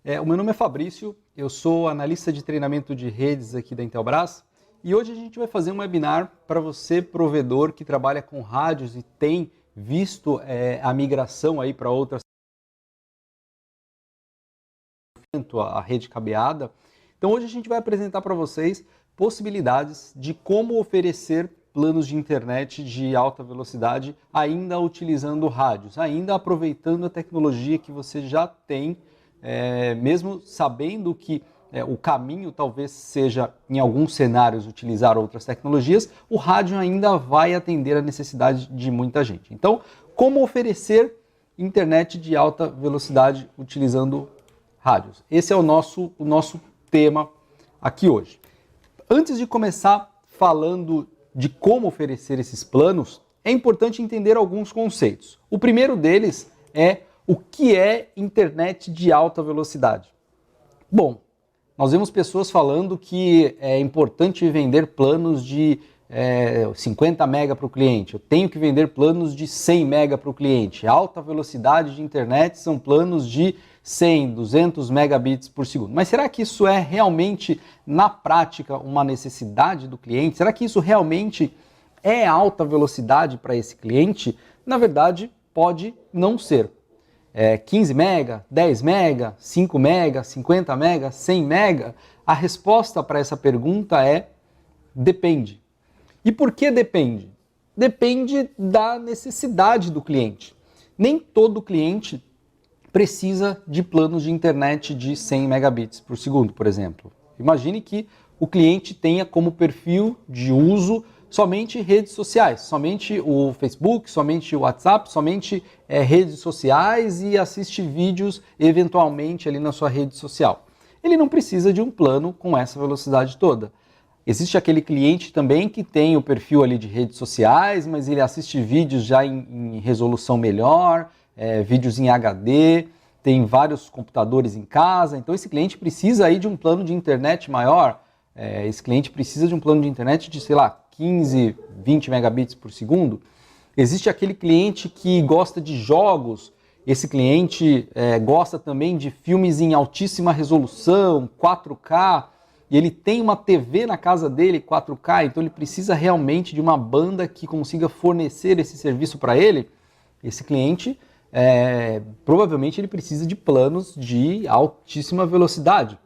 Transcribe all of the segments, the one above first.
O meu nome é Fabrício, eu sou analista de treinamento de redes aqui da Intelbras e hoje a gente vai fazer um webinar para você, provedor que trabalha com rádios e tem visto a migração aí para outras, a rede cabeada. Então hoje a gente vai apresentar para vocês possibilidades de como oferecer planos de internet de alta velocidade ainda utilizando rádios, ainda aproveitando a tecnologia que você já tem, mesmo sabendo que o caminho talvez seja, em alguns cenários, utilizar outras tecnologias, o rádio ainda vai atender a necessidade de muita gente. Então, como oferecer internet de alta velocidade utilizando rádios? Esse é o nosso tema aqui hoje. Antes de começar falando de como oferecer esses planos, é importante entender alguns conceitos. O primeiro deles é o que é internet de alta velocidade. Bom, nós vemos pessoas falando que é importante vender planos de 50 mega para o cliente, eu tenho que vender planos de 100 mega para o cliente. Alta velocidade de internet são planos de 100, 200 megabits por segundo. Mas será que isso é realmente, na prática, uma necessidade do cliente? Será que isso realmente é alta velocidade para esse cliente? Na verdade, pode não ser. 15 mega, 10 mega, 5 mega, 50 mega, 100 mega? A resposta para essa pergunta é depende. E por que depende? Depende da necessidade do cliente. Nem todo cliente precisa de planos de internet de 100 megabits por segundo, por exemplo. Imagine que o cliente tenha como perfil de uso somente redes sociais, somente o Facebook, somente o WhatsApp, somente redes sociais e assiste vídeos eventualmente ali na sua rede social. Ele não precisa de um plano com essa velocidade toda. Existe aquele cliente também que tem o perfil ali de redes sociais, mas ele assiste vídeos já em resolução melhor, vídeos em HD, tem vários computadores em casa, então esse cliente precisa aí de um plano de internet maior, esse cliente precisa de um plano de internet de, sei lá, 15, 20 megabits por segundo. Existe aquele cliente que gosta de jogos, esse cliente gosta também de filmes em altíssima resolução, 4K, e ele tem uma TV na casa dele 4K, então ele precisa realmente de uma banda que consiga fornecer esse serviço para ele. Esse cliente, provavelmente ele precisa de planos de altíssima velocidade.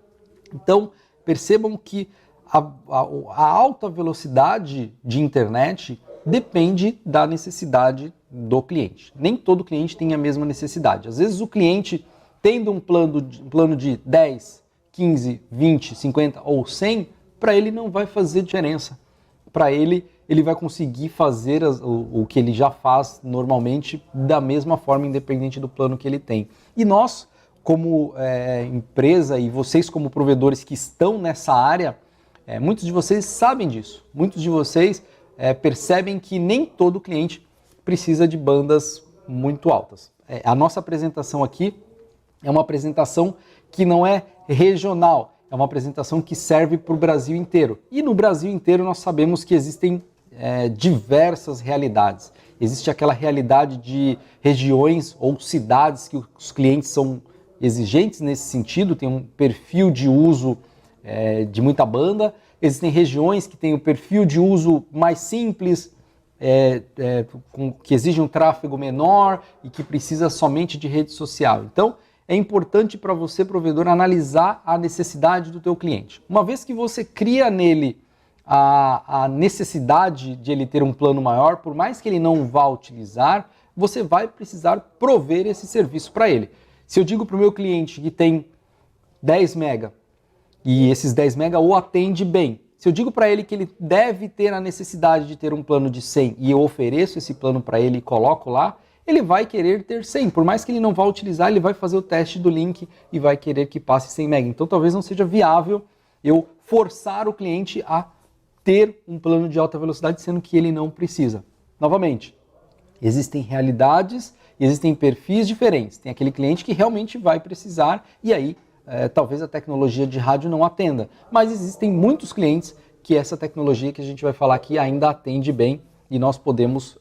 Então, percebam que a alta velocidade de internet depende da necessidade do cliente. Nem todo cliente tem a mesma necessidade. Às vezes o cliente, tendo um plano de 10, 15, 20, 50 ou 100, para ele não vai fazer diferença. Para ele vai conseguir fazer o que ele já faz normalmente da mesma forma, independente do plano que ele tem. E nós, como empresa e vocês como provedores que estão nessa área, muitos de vocês sabem disso. Muitos de vocês percebem que nem todo cliente precisa de bandas muito altas. A nossa apresentação aqui é uma apresentação que não é regional, é uma apresentação que serve para o Brasil inteiro. E no Brasil inteiro nós sabemos que existem diversas realidades. Existe aquela realidade de regiões ou cidades que os clientes são exigentes nesse sentido, tem um perfil de uso de muita banda. Existem regiões que têm o perfil de uso mais simples, que exige um tráfego menor e que precisa somente de rede social. Então, é importante para você, provedor, analisar a necessidade do teu cliente. Uma vez que você cria nele a necessidade de ele ter um plano maior, por mais que ele não vá utilizar, você vai precisar prover esse serviço para ele. Se eu digo para o meu cliente que tem 10 mega e esses 10 mega o atende bem, se eu digo para ele que ele deve ter a necessidade de ter um plano de 100 e eu ofereço esse plano para ele e coloco lá, ele vai querer ter 100, por mais que ele não vá utilizar, ele vai fazer o teste do link e vai querer que passe 100 mega. Então talvez não seja viável eu forçar o cliente a ter um plano de alta velocidade, sendo que ele não precisa. Novamente, existem realidades, existem perfis diferentes. Tem aquele cliente que realmente vai precisar e aí talvez a tecnologia de rádio não atenda. Mas existem muitos clientes que essa tecnologia que a gente vai falar aqui ainda atende bem e nós podemos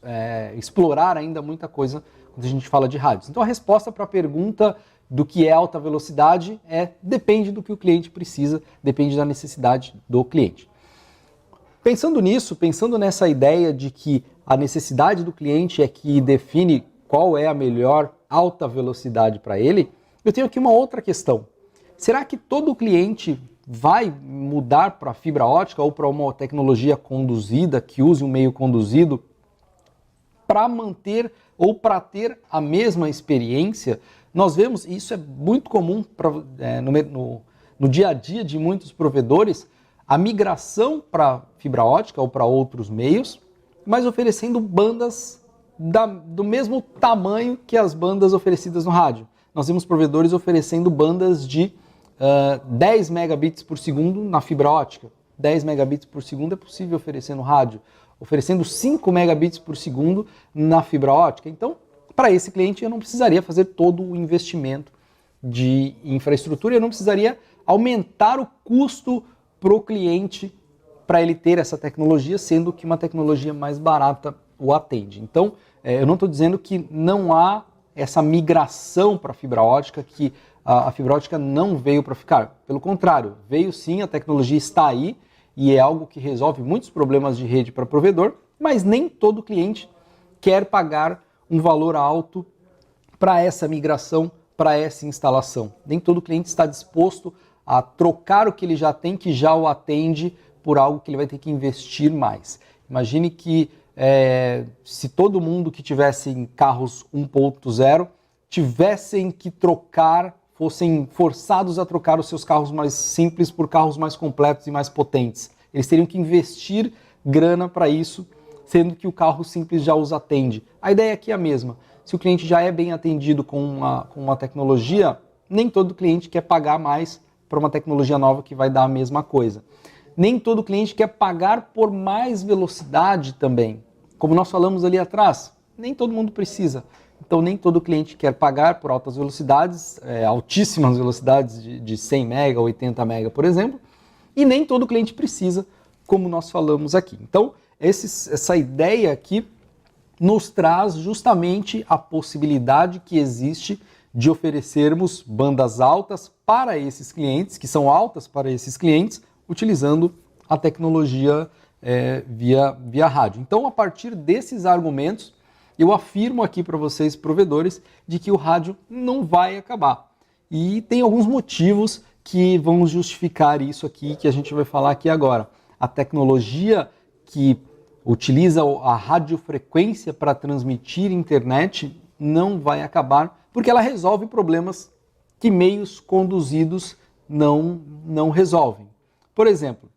explorar ainda muita coisa quando a gente fala de rádios. Então a resposta para a pergunta do que é alta velocidade depende do que o cliente precisa, depende da necessidade do cliente. Pensando nisso, pensando nessa ideia de que a necessidade do cliente é que define qual é a melhor alta velocidade para ele, eu tenho aqui uma outra questão. Será que todo cliente vai mudar para fibra ótica ou para uma tecnologia conduzida, que use um meio conduzido, para manter ou para ter a mesma experiência? Nós vemos, e isso é muito comum no dia a dia de muitos provedores, a migração para fibra ótica ou para outros meios, mas oferecendo bandas do mesmo tamanho que as bandas oferecidas no rádio. Nós vemos provedores oferecendo bandas de 10 megabits por segundo na fibra ótica. 10 megabits por segundo é possível oferecer no rádio, oferecendo 5 megabits por segundo na fibra ótica. Então, para esse cliente, eu não precisaria fazer todo o investimento de infraestrutura, eu não precisaria aumentar o custo para o cliente para ele ter essa tecnologia, sendo que uma tecnologia mais barata o atende. Então, eu não estou dizendo que não há essa migração para a fibra ótica, que a fibra ótica não veio para ficar. Pelo contrário, veio sim, a tecnologia está aí e é algo que resolve muitos problemas de rede para provedor, mas nem todo cliente quer pagar um valor alto para essa migração, para essa instalação. Nem todo cliente está disposto a trocar o que ele já tem, que já o atende, por algo que ele vai ter que investir mais. Imagine que se todo mundo que tivesse em carros 1.0 tivessem que trocar, fossem forçados a trocar os seus carros mais simples por carros mais completos e mais potentes. Eles teriam que investir grana para isso, sendo que o carro simples já os atende. A ideia aqui é a mesma. Se o cliente já é bem atendido com uma tecnologia, nem todo cliente quer pagar mais para uma tecnologia nova que vai dar a mesma coisa. Nem todo cliente quer pagar por mais velocidade também. Como nós falamos ali atrás, nem todo mundo precisa. Então nem todo cliente quer pagar por altas velocidades, altíssimas velocidades de 100 mega, 80 mega, por exemplo, e nem todo cliente precisa, como nós falamos aqui. Então essa ideia aqui nos traz justamente a possibilidade que existe de oferecermos bandas altas para esses clientes, que são altas para esses clientes, utilizando a tecnologia via rádio. Então, a partir desses argumentos, eu afirmo aqui para vocês, provedores, de que o rádio não vai acabar. E tem alguns motivos que vão justificar isso aqui, que a gente vai falar aqui agora. A tecnologia que utiliza a radiofrequência para transmitir internet não vai acabar, porque ela resolve problemas que meios conduzidos não resolvem. Por exemplo,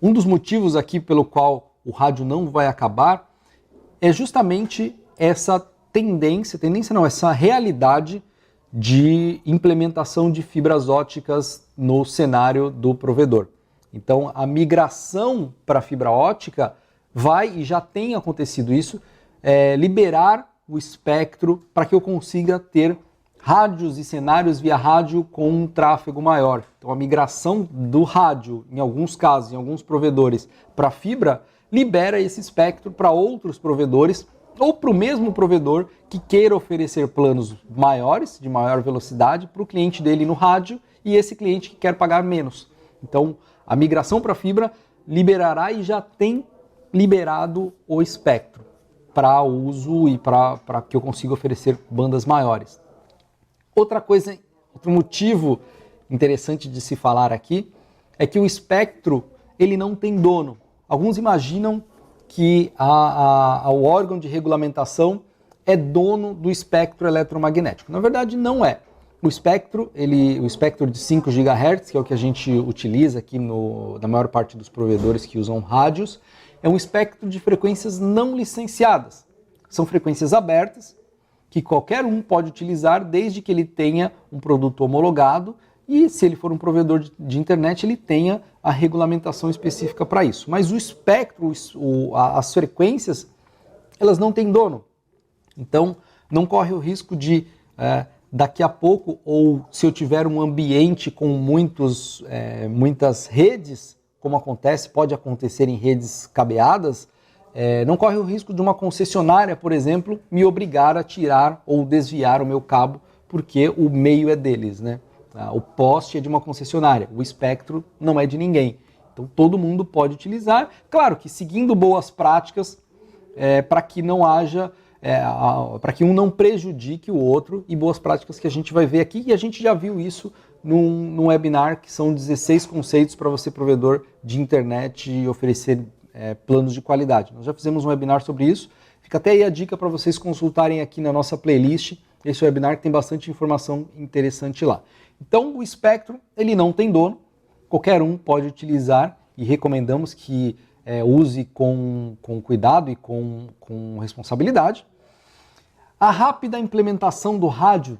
um dos motivos aqui pelo qual o rádio não vai acabar é justamente essa essa realidade de implementação de fibras óticas no cenário do provedor. Então, a migração para a fibra ótica vai, e já tem acontecido isso, liberar o espectro para que eu consiga ter rádios e cenários via rádio com um tráfego maior. Então a migração do rádio, em alguns casos, em alguns provedores, para fibra, libera esse espectro para outros provedores ou para o mesmo provedor que queira oferecer planos maiores, de maior velocidade, para o cliente dele no rádio e esse cliente que quer pagar menos. Então a migração para fibra liberará e já tem liberado o espectro para uso e para que eu consiga oferecer bandas maiores. Outro motivo interessante de se falar aqui é que o espectro ele não tem dono. Alguns imaginam que o órgão de regulamentação é dono do espectro eletromagnético. Na verdade, não é. O espectro de 5 GHz, que é o que a gente utiliza aqui na maior parte dos provedores que usam rádios, é um espectro de frequências não licenciadas. São frequências abertas que qualquer um pode utilizar desde que ele tenha um produto homologado e, se ele for um provedor de internet, ele tenha a regulamentação específica para isso. Mas o espectro, as frequências, elas não têm dono. Então, não corre o risco de, daqui a pouco, ou se eu tiver um ambiente com muitas redes, como pode acontecer em redes cabeadas, não corre o risco de uma concessionária, por exemplo, me obrigar a tirar ou desviar o meu cabo porque o meio é deles, né? O poste é de uma concessionária, o espectro não é de ninguém. Então todo mundo pode utilizar, claro que seguindo boas práticas para que não haja, para que um não prejudique o outro, e boas práticas que a gente vai ver aqui, e a gente já viu isso num webinar que são 16 conceitos para você, provedor de internet, oferecer planos de qualidade. Nós já fizemos um webinar sobre isso, fica até aí a dica para vocês consultarem aqui na nossa playlist, esse webinar que tem bastante informação interessante lá. Então o espectro, ele não tem dono, qualquer um pode utilizar e recomendamos que use com cuidado e com responsabilidade. A rápida implementação do rádio,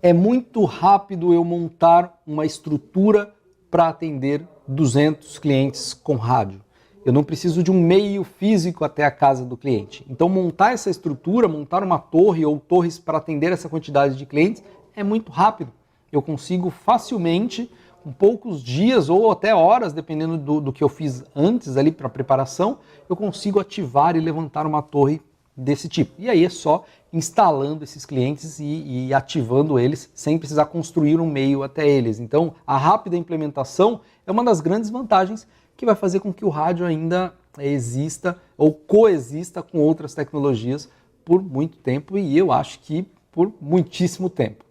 é muito rápido eu montar uma estrutura para atender 200 clientes com rádio. Eu não preciso de um meio físico até a casa do cliente. Então montar essa estrutura, montar uma torre ou torres para atender essa quantidade de clientes é muito rápido. Eu consigo facilmente, com poucos dias ou até horas, dependendo do que eu fiz antes ali para a preparação, eu consigo ativar e levantar uma torre desse tipo. E aí é só instalando esses clientes e ativando eles sem precisar construir um meio até eles. Então a rápida implementação é uma das grandes vantagens que vai fazer com que o rádio ainda exista ou coexista com outras tecnologias por muito tempo, e eu acho que por muitíssimo tempo.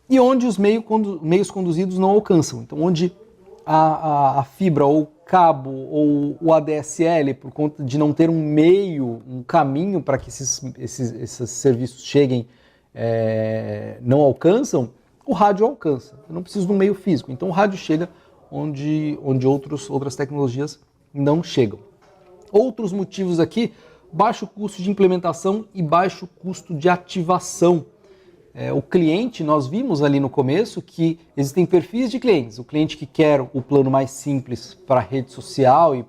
E onde os meios conduzidos não alcançam. Então, onde a fibra ou o cabo ou o ADSL, por conta de não ter um meio, um caminho para que esses serviços cheguem, não alcançam, o rádio alcança. Eu não preciso de um meio físico. Então, o rádio chega onde outras tecnologias não chegam. Outros motivos aqui: baixo custo de implementação e baixo custo de ativação. O cliente, nós vimos ali no começo que existem perfis de clientes. O cliente que quer o plano mais simples para rede social e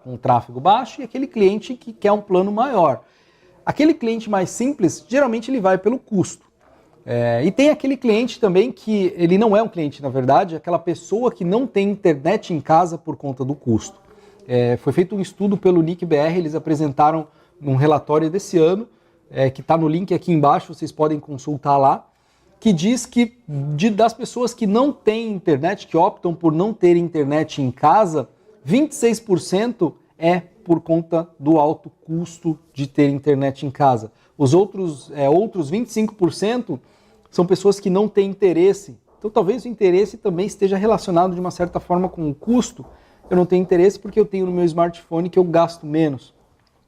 com tráfego baixo, e aquele cliente que quer um plano maior. Aquele cliente mais simples, geralmente ele vai pelo custo. E tem aquele cliente também que ele não é um cliente, na verdade, aquela pessoa que não tem internet em casa por conta do custo. Foi feito um estudo pelo NIC-BR, eles apresentaram num relatório desse ano, que está no link aqui embaixo, vocês podem consultar lá, que diz que das pessoas que não têm internet, que optam por não ter internet em casa, 26% é por conta do alto custo de ter internet em casa. Os outros 25% são pessoas que não têm interesse. Então talvez o interesse também esteja relacionado de uma certa forma com o custo. Eu não tenho interesse porque eu tenho no meu smartphone que eu gasto menos.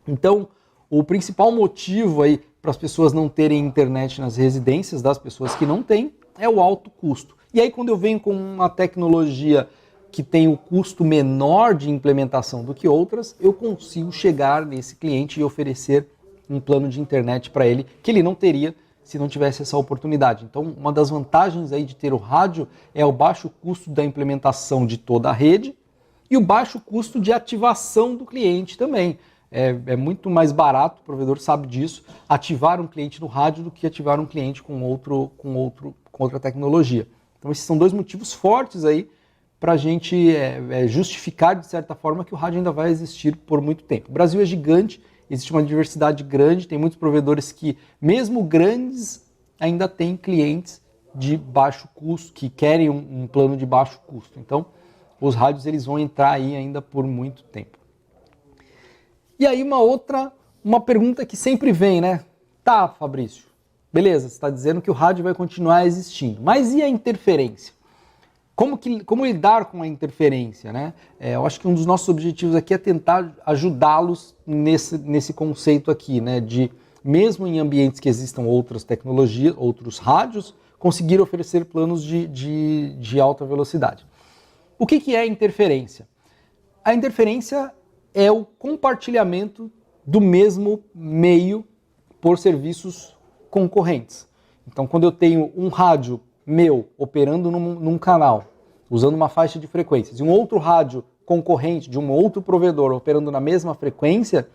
Então, o principal motivo aí para as pessoas não terem internet nas residências das pessoas que não têm é o alto custo. E aí quando eu venho com uma tecnologia que tem o custo menor de implementação do que outras, eu consigo chegar nesse cliente e oferecer um plano de internet para ele que ele não teria se não tivesse essa oportunidade. Então, uma das vantagens aí de ter o rádio é o baixo custo da implementação de toda a rede e o baixo custo de ativação do cliente também. É muito mais barato, o provedor sabe disso, ativar um cliente no rádio do que ativar um cliente com outra tecnologia. Então esses são dois motivos fortes aí para a gente justificar de certa forma que o rádio ainda vai existir por muito tempo. O Brasil é gigante, existe uma diversidade grande, tem muitos provedores que, mesmo grandes, ainda têm clientes de baixo custo, que querem um plano de baixo custo. Então os rádios eles vão entrar aí ainda por muito tempo. E aí uma pergunta que sempre vem, né? Tá, Fabrício, beleza, você está dizendo que o rádio vai continuar existindo, mas e a interferência? Como lidar com a interferência, né? Eu acho que um dos nossos objetivos aqui é tentar ajudá-los nesse conceito aqui, né? De, mesmo em ambientes que existam outras tecnologias, outros rádios, conseguir oferecer planos de alta velocidade. O que é interferência? A interferência é o compartilhamento do mesmo meio por serviços concorrentes. Então, quando eu tenho um rádio meu operando num canal, usando uma faixa de frequências, e um outro rádio concorrente de um outro provedor operando na mesma frequência,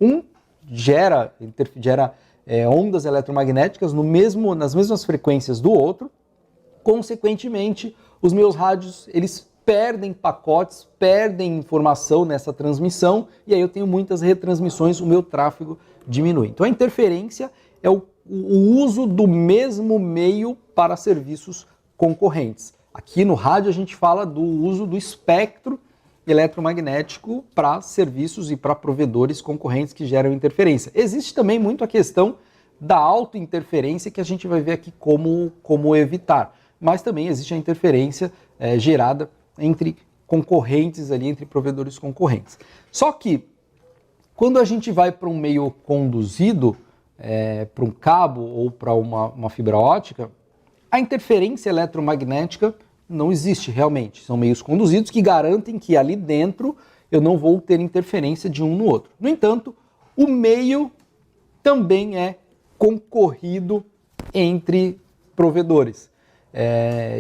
um gera ondas eletromagnéticas nas mesmas frequências do outro. Consequentemente, os meus rádios eles perdem pacotes, perdem informação nessa transmissão, e aí eu tenho muitas retransmissões, o meu tráfego diminui. Então a interferência é o o uso do mesmo meio para serviços concorrentes. Aqui no rádio a gente fala do uso do espectro eletromagnético para serviços e para provedores concorrentes que geram interferência. Existe também muito a questão da autointerferência, que a gente vai ver aqui como evitar. Mas também existe a interferência gerada entre concorrentes ali, entre provedores concorrentes. Só que, quando a gente vai para um meio conduzido, para um cabo ou para uma fibra ótica, a interferência eletromagnética não existe realmente. São meios conduzidos que garantem que ali dentro eu não vou ter interferência de um no outro. No entanto, o meio também é concorrido entre provedores.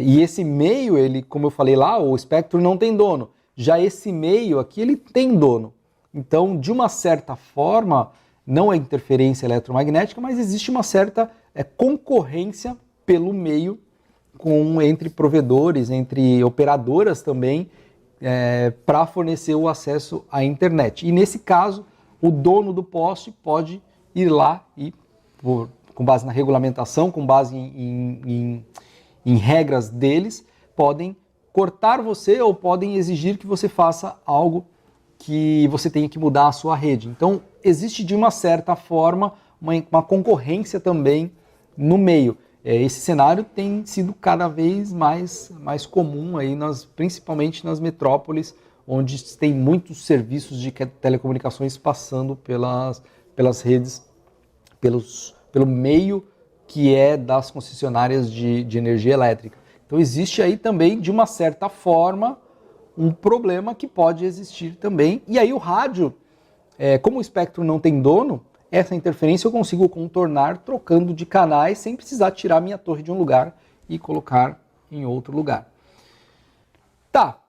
E esse meio, ele, como eu falei lá, o espectro não tem dono. Já esse meio aqui, ele tem dono. Então, de uma certa forma, não é interferência eletromagnética, mas existe uma certa concorrência pelo meio entre provedores, entre operadoras também, para fornecer o acesso à internet. E nesse caso, o dono do poste pode ir lá e, com base na regulamentação, com base em regras deles, podem cortar você ou podem exigir que você faça algo que você tenha que mudar a sua rede. Então, existe de uma certa forma uma concorrência também no meio. Esse cenário tem sido cada vez mais comum aí principalmente nas metrópoles, onde tem muitos serviços de telecomunicações passando pelas redes, pelo meio que é das concessionárias de energia elétrica. Então existe aí também, de uma certa forma, um problema que pode existir também. E aí o rádio, como o espectro não tem dono, essa interferência eu consigo contornar trocando de canais sem precisar tirar minha torre de um lugar e colocar em outro lugar. Tá,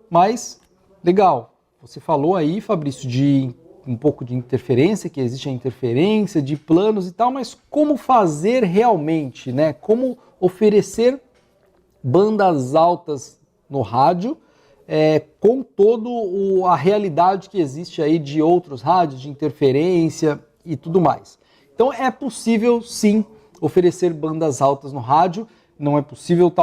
mas legal, você falou aí, Fabrício, de um pouco de interferência, que existe a interferência, de planos e tal, mas como fazer realmente, né? Como oferecer bandas altas no rádio, com toda a realidade que existe aí de outros rádios, de interferência e tudo mais. Então é possível sim oferecer bandas altas no rádio, não é possível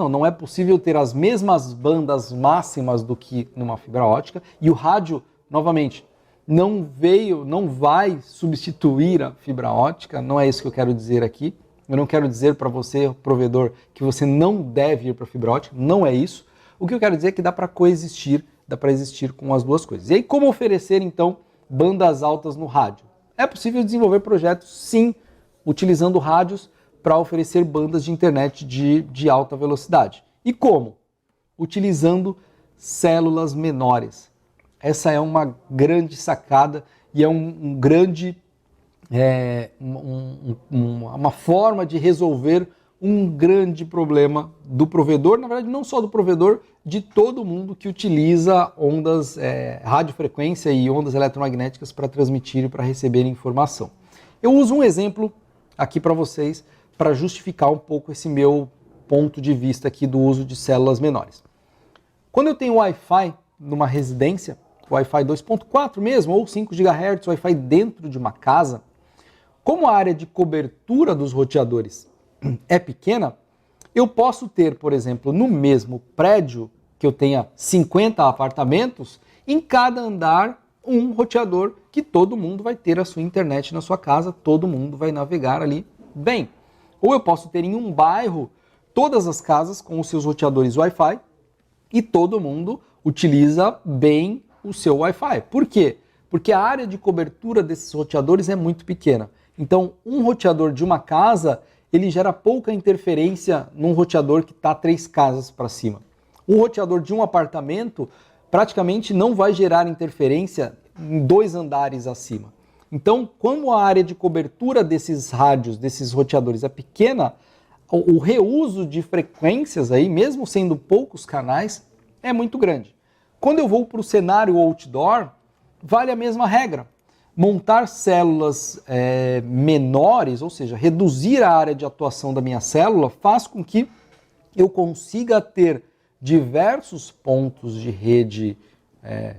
não é possível ter as mesmas bandas máximas do que numa fibra ótica, e o rádio, novamente, não vai substituir a fibra ótica, não é isso que eu quero dizer aqui. Eu não quero dizer para você, provedor, que você não deve ir para a fibra ótica, não é isso. O que eu quero dizer é que dá para coexistir, dá para existir com as duas coisas. E aí, como oferecer, então, bandas altas no rádio? É possível desenvolver projetos, sim, utilizando rádios para oferecer bandas de internet de alta velocidade. E como? Utilizando células menores. Essa é uma grande sacada e é uma forma de resolver um grande problema do provedor, na verdade não só do provedor, de todo mundo que utiliza ondas, radiofrequência e ondas eletromagnéticas para transmitir e para receber informação. Eu uso um exemplo aqui para vocês para justificar um pouco esse meu ponto de vista aqui do uso de células menores. Quando eu tenho Wi-Fi numa residência, Wi-Fi 2.4 mesmo, ou 5 GHz, Wi-Fi dentro de uma casa, como a área de cobertura dos roteadores é pequena, eu posso ter, por exemplo, no mesmo prédio, que eu tenha 50 apartamentos, em cada andar um roteador que todo mundo vai ter a sua internet na sua casa, todo mundo vai navegar ali bem. Ou eu posso ter em um bairro todas as casas com os seus roteadores Wi-Fi e todo mundo utiliza bem o seu Wi-Fi. Por quê? Porque a área de cobertura desses roteadores é muito pequena. Então, um roteador de uma casa, ele gera pouca interferência num roteador que está 3 casas para cima. Um roteador de um apartamento praticamente não vai gerar interferência em 2 andares acima. Então, como a área de cobertura desses rádios, desses roteadores é pequena, o reuso de frequências aí, mesmo sendo poucos canais, é muito grande. Quando eu vou para o cenário outdoor, vale a mesma regra. Montar células menores, ou seja, reduzir a área de atuação da minha célula, faz com que eu consiga ter diversos pontos de rede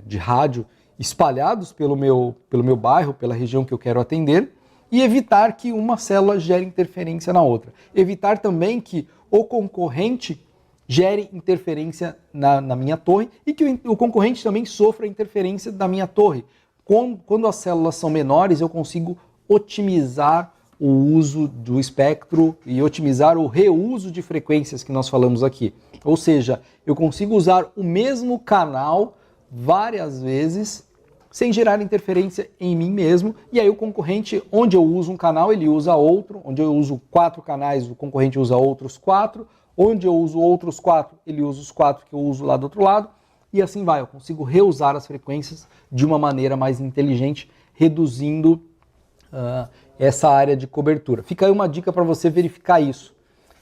de rádio espalhados pelo meu bairro, pela região que eu quero atender, e evitar que uma célula gere interferência na outra. Evitar também que o concorrente gere interferência na minha torre e que o concorrente também sofra interferência da minha torre. Quando as células são menores, eu consigo otimizar o uso do espectro e otimizar o reuso de frequências que nós falamos aqui. Ou seja, eu consigo usar o mesmo canal várias vezes sem gerar interferência em mim mesmo, e aí o concorrente, onde eu uso um canal, ele usa outro, onde eu uso 4 canais, o concorrente usa outros 4, onde eu uso outros 4, ele usa os 4 que eu uso lá do outro lado, e assim vai, eu consigo reusar as frequências de uma maneira mais inteligente, reduzindo essa área de cobertura. Fica aí uma dica para você verificar isso.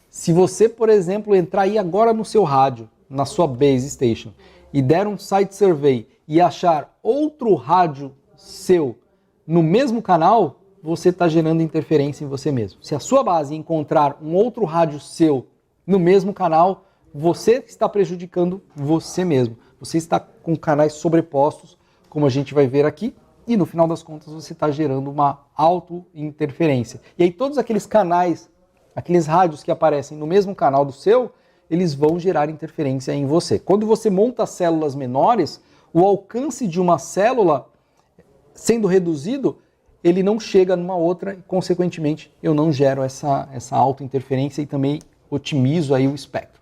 Se você, por exemplo, entrar aí agora no seu rádio, na sua base station, e der um site survey e achar outro rádio seu no mesmo canal, você está gerando interferência em você mesmo. Se a sua base encontrar um outro rádio seu no mesmo canal, você está prejudicando você mesmo. Você está com canais sobrepostos, como a gente vai ver aqui, e no final das contas você está gerando uma auto-interferência. E aí todos aqueles canais, aqueles rádios que aparecem no mesmo canal do seu, eles vão gerar interferência em você. Quando você monta células menores, o alcance de uma célula sendo reduzido, ele não chega numa outra e, consequentemente, eu não gero essa auto-interferência e também otimizo aí o espectro.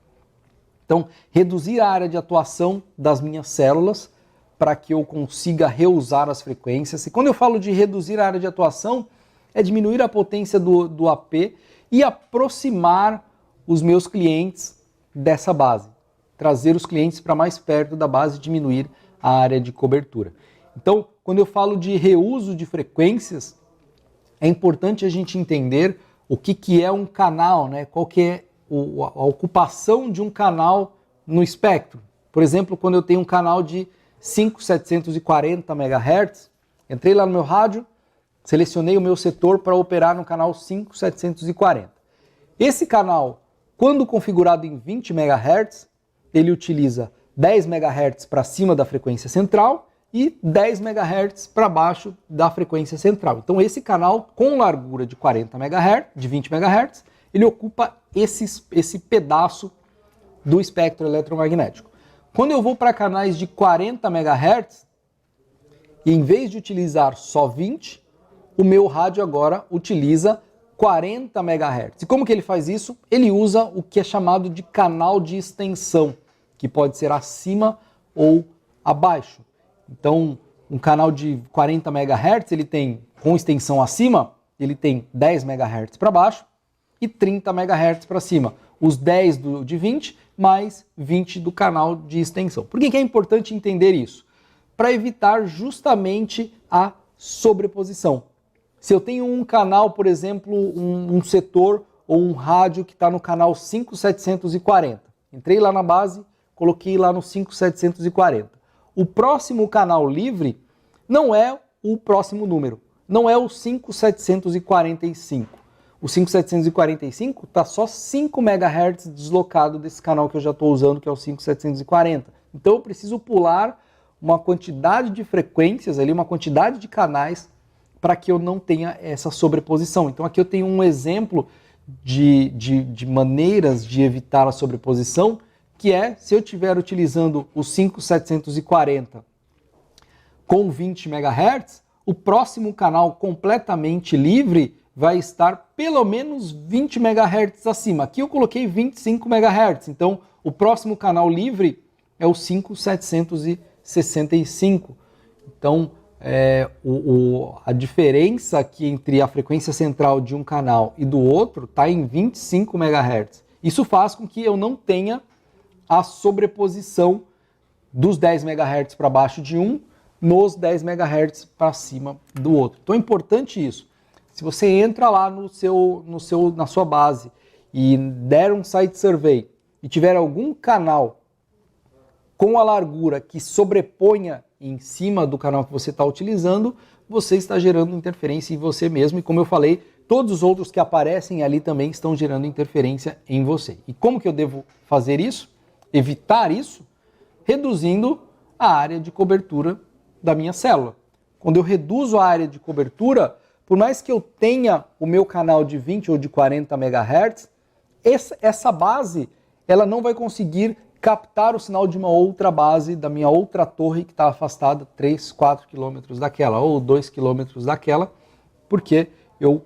Então, reduzir a área de atuação das minhas células para que eu consiga reusar as frequências. E quando eu falo de reduzir a área de atuação, é diminuir a potência do AP e aproximar os meus clientes dessa base. Trazer os clientes para mais perto da base e diminuir a área de cobertura. Então, quando eu falo de reuso de frequências, é importante a gente entender o que é um canal, né? Qual que é a ocupação de um canal no espectro. Por exemplo, quando eu tenho um canal de 5.740 MHz, entrei lá no meu rádio, selecionei o meu setor para operar no canal 5.740. Esse canal, quando configurado em 20 MHz, ele utiliza 10 MHz para cima da frequência central e 10 MHz para baixo da frequência central. Então esse canal com largura de 40 MHz, de 20 MHz, ele ocupa esse pedaço do espectro eletromagnético. Quando eu vou para canais de 40 MHz, e em vez de utilizar só 20, o meu rádio agora utiliza 40 MHz. E como que ele faz isso? Ele usa o que é chamado de canal de extensão, que pode ser acima ou abaixo. Então, um canal de 40 MHz, ele tem, com extensão acima, ele tem 10 MHz para baixo e 30 MHz para cima. Os 10 de 20 mais 20 do canal de extensão. Por que é importante entender isso? Para evitar justamente a sobreposição. Se eu tenho um canal, por exemplo, um setor ou um rádio que está no canal 5.740, entrei lá na base, coloquei lá no 5.740. O próximo canal livre não é o próximo número, não é o 5.745. O 5.745 está só 5 MHz deslocado desse canal que eu já estou usando, que é o 5.740. Então eu preciso pular uma quantidade de frequências, ali, uma quantidade de canais, para que eu não tenha essa sobreposição. Então aqui eu tenho um exemplo de maneiras de evitar a sobreposição, que é, se eu estiver utilizando o 5.740 com 20 MHz, o próximo canal completamente livre vai estar pelo menos 20 MHz acima. Aqui eu coloquei 25 MHz, então o próximo canal livre é o 5.765. Então, a diferença aqui entre a frequência central de um canal e do outro está em 25 MHz. Isso faz com que eu não tenha a sobreposição dos 10 MHz para baixo de um nos 10 MHz para cima do outro. Então é importante isso. Se você entra lá na sua base e der um site survey e tiver algum canal com a largura que sobreponha em cima do canal que você está utilizando, você está gerando interferência em você mesmo. E como eu falei, todos os outros que aparecem ali também estão gerando interferência em você. E como que eu devo fazer isso? Evitar isso? Reduzindo a área de cobertura da minha célula. Quando eu reduzo a área de cobertura, por mais que eu tenha o meu canal de 20 ou de 40 MHz, essa base ela não vai conseguir captar o sinal de uma outra base, da minha outra torre que está afastada 3, 4 quilômetros daquela, ou 2 quilômetros daquela, porque eu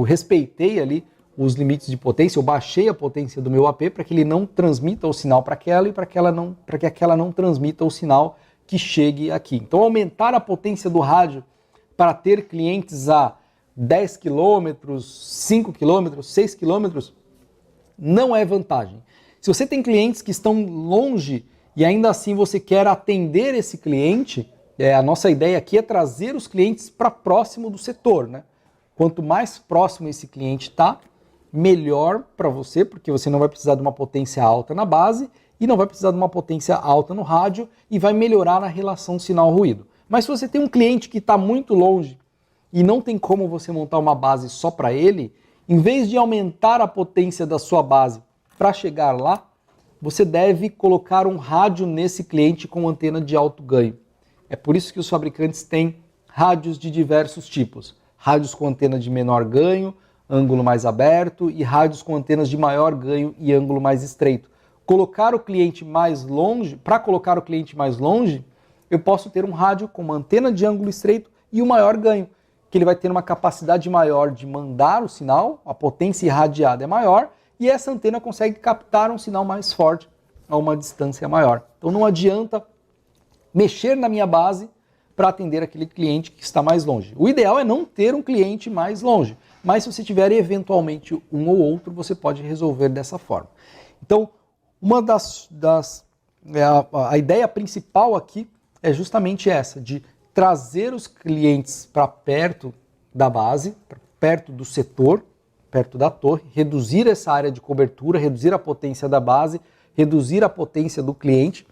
respeitei ali os limites de potência, eu baixei a potência do meu AP para que ele não transmita o sinal para aquela e para que aquela não transmita o sinal que chegue aqui. Então, aumentar a potência do rádio para ter clientes a 10 km, 5 km, 6 km, não é vantagem. Se você tem clientes que estão longe e ainda assim você quer atender esse cliente, a nossa ideia aqui é trazer os clientes para próximo do setor, né? Quanto mais próximo esse cliente está, melhor para você, porque você não vai precisar de uma potência alta na base e não vai precisar de uma potência alta no rádio e vai melhorar na relação sinal-ruído. Mas se você tem um cliente que está muito longe e não tem como você montar uma base só para ele, em vez de aumentar a potência da sua base para chegar lá, você deve colocar um rádio nesse cliente com antena de alto ganho. É por isso que os fabricantes têm rádios de diversos tipos. Rádios com antena de menor ganho, ângulo mais aberto, e rádios com antenas de maior ganho e ângulo mais estreito. Colocar o cliente mais longe, para colocar o cliente mais longe, eu posso ter um rádio com uma antena de ângulo estreito e o maior ganho, que ele vai ter uma capacidade maior de mandar o sinal, a potência irradiada é maior, e essa antena consegue captar um sinal mais forte a uma distância maior. Então não adianta mexer na minha base para atender aquele cliente que está mais longe. O ideal é não ter um cliente mais longe, mas se você tiver eventualmente um ou outro, você pode resolver dessa forma. Então, a ideia principal aqui é justamente essa, de trazer os clientes para perto da base, para perto do setor, perto da torre, reduzir essa área de cobertura, reduzir a potência da base, reduzir a potência do cliente,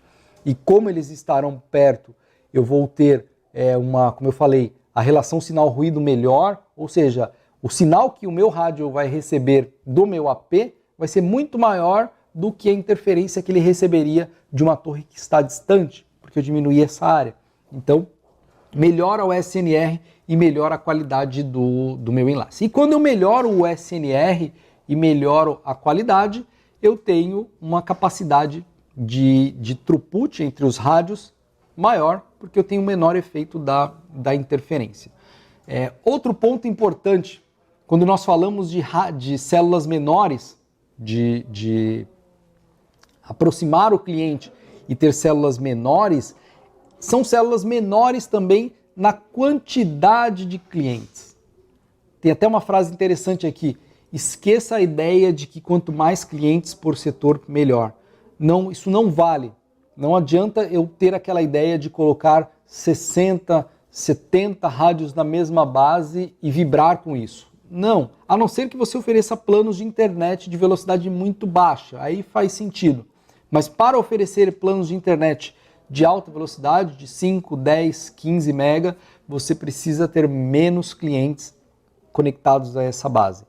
e como eles estarão perto, eu vou ter como eu falei, a relação sinal-ruído melhor, ou seja, o sinal que o meu rádio vai receber do meu AP vai ser muito maior do que a interferência que ele receberia de uma torre que está distante, porque eu diminuí essa área. Então, melhora o SNR e melhora a qualidade do meu enlace. E quando eu melhoro o SNR e melhoro a qualidade, eu tenho uma capacidade de throughput entre os rádios maior, porque eu tenho um menor efeito da interferência. Outro ponto importante, quando nós falamos de células menores, de aproximar o cliente e ter células menores, são células menores também na quantidade de clientes. Tem até uma frase interessante aqui: esqueça a ideia de que quanto mais clientes por setor, melhor. Não, isso não vale. Não adianta eu ter aquela ideia de colocar 60, 70 rádios na mesma base e vibrar com isso. Não, a não ser que você ofereça planos de internet de velocidade muito baixa, aí faz sentido. Mas para oferecer planos de internet de alta velocidade, de 5, 10, 15 mega, você precisa ter menos clientes conectados a essa base.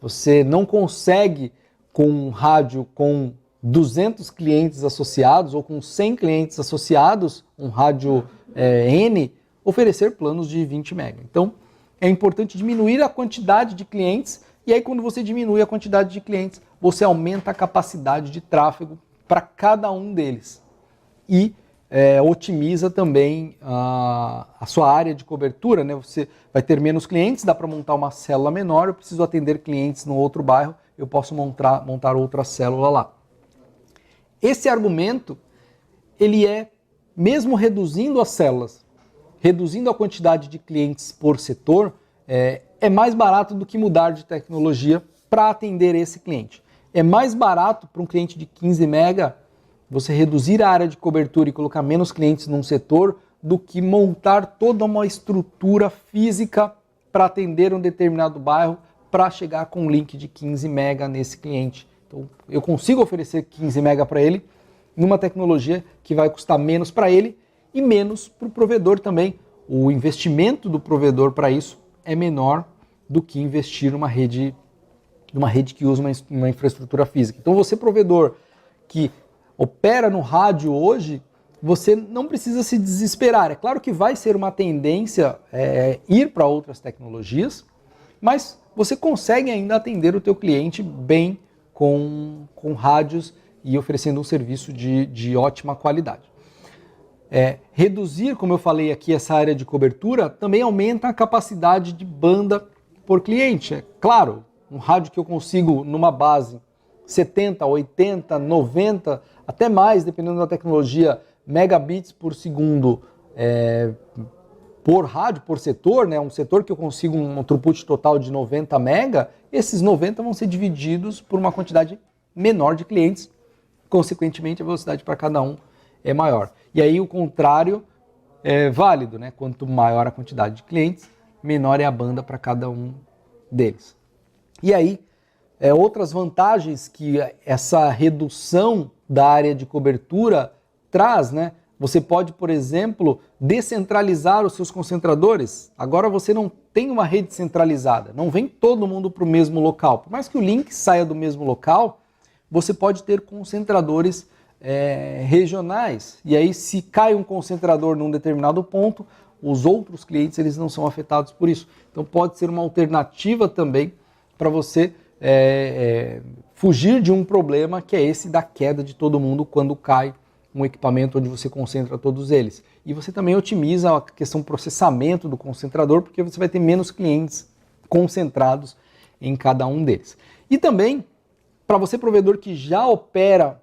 Você não consegue, com um rádio com 200 clientes associados ou com 100 clientes associados, um rádio N, oferecer planos de 20 mega. Então, é importante diminuir a quantidade de clientes, e aí quando você diminui a quantidade de clientes, você aumenta a capacidade de tráfego para cada um deles. E otimiza também a sua área de cobertura, né? Você vai ter menos clientes, dá para montar uma célula menor, eu preciso atender clientes no outro bairro, eu posso montar outra célula lá. Esse argumento, ele mesmo reduzindo as células, reduzindo a quantidade de clientes por setor, é mais barato do que mudar de tecnologia para atender esse cliente. É mais barato para um cliente de 15 mega você reduzir a área de cobertura e colocar menos clientes num setor do que montar toda uma estrutura física para atender um determinado bairro para chegar com um link de 15 mega nesse cliente. Então, eu consigo oferecer 15 mega para ele numa tecnologia que vai custar menos para ele e menos para o provedor também. O investimento do provedor para isso é menor do que investir numa rede que usa uma infraestrutura física. Então, você, provedor que opera no rádio hoje, você não precisa se desesperar. É claro que vai ser uma tendência ir para outras tecnologias, mas você consegue ainda atender o teu cliente bem com rádios e oferecendo um serviço de ótima qualidade. Reduzir, como eu falei aqui, essa área de cobertura também aumenta a capacidade de banda por cliente. É claro, um rádio que eu consigo numa base 70, 80, 90, até mais, dependendo da tecnologia, megabits por segundo por rádio, por setor, né? Um setor que eu consigo um throughput total de 90 mega, esses 90 vão ser divididos por uma quantidade menor de clientes, consequentemente a velocidade para cada um é maior. E aí o contrário é válido, né? Quanto maior a quantidade de clientes, menor é a banda para cada um deles. E aí, outras vantagens que essa redução da área de cobertura traz, né? Você pode, por exemplo, descentralizar os seus concentradores. Agora você não tem uma rede centralizada, não vem todo mundo para o mesmo local. Por mais que o link saia do mesmo local, você pode ter concentradores regionais. E aí, se cai um concentrador num determinado ponto, os outros clientes eles não são afetados por isso. Então pode ser uma alternativa também para você fugir de um problema que é esse da queda de todo mundo quando cai um equipamento onde você concentra todos eles. E você também otimiza a questão do processamento do concentrador, porque você vai ter menos clientes concentrados em cada um deles. E também, para você provedor que já opera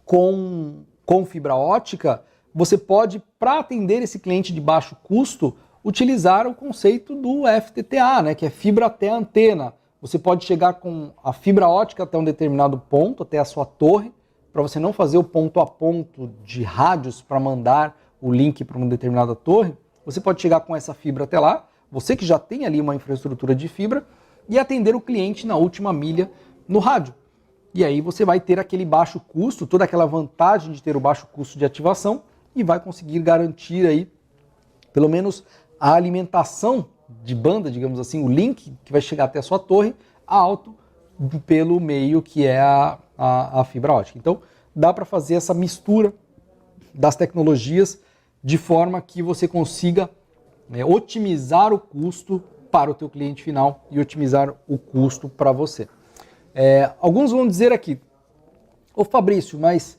com fibra ótica, você pode, para atender esse cliente de baixo custo, utilizar o conceito do FTTA, né, que é fibra até a antena. Você pode chegar com a fibra ótica até um determinado ponto, até a sua torre, para você não fazer o ponto a ponto de rádios para mandar o link para uma determinada torre. Você pode chegar com essa fibra até lá, você que já tem ali uma infraestrutura de fibra, e atender o cliente na última milha no rádio. E aí você vai ter aquele baixo custo, toda aquela vantagem de ter o baixo custo de ativação, e vai conseguir garantir aí, pelo menos, a alimentação de banda, digamos assim, o link que vai chegar até a sua torre, alto pelo meio que é a fibra ótica. Então, dá para fazer essa mistura das tecnologias de forma que você consiga otimizar o custo para o teu cliente final e otimizar o custo para você. Alguns vão dizer aqui, ô Fabrício, mas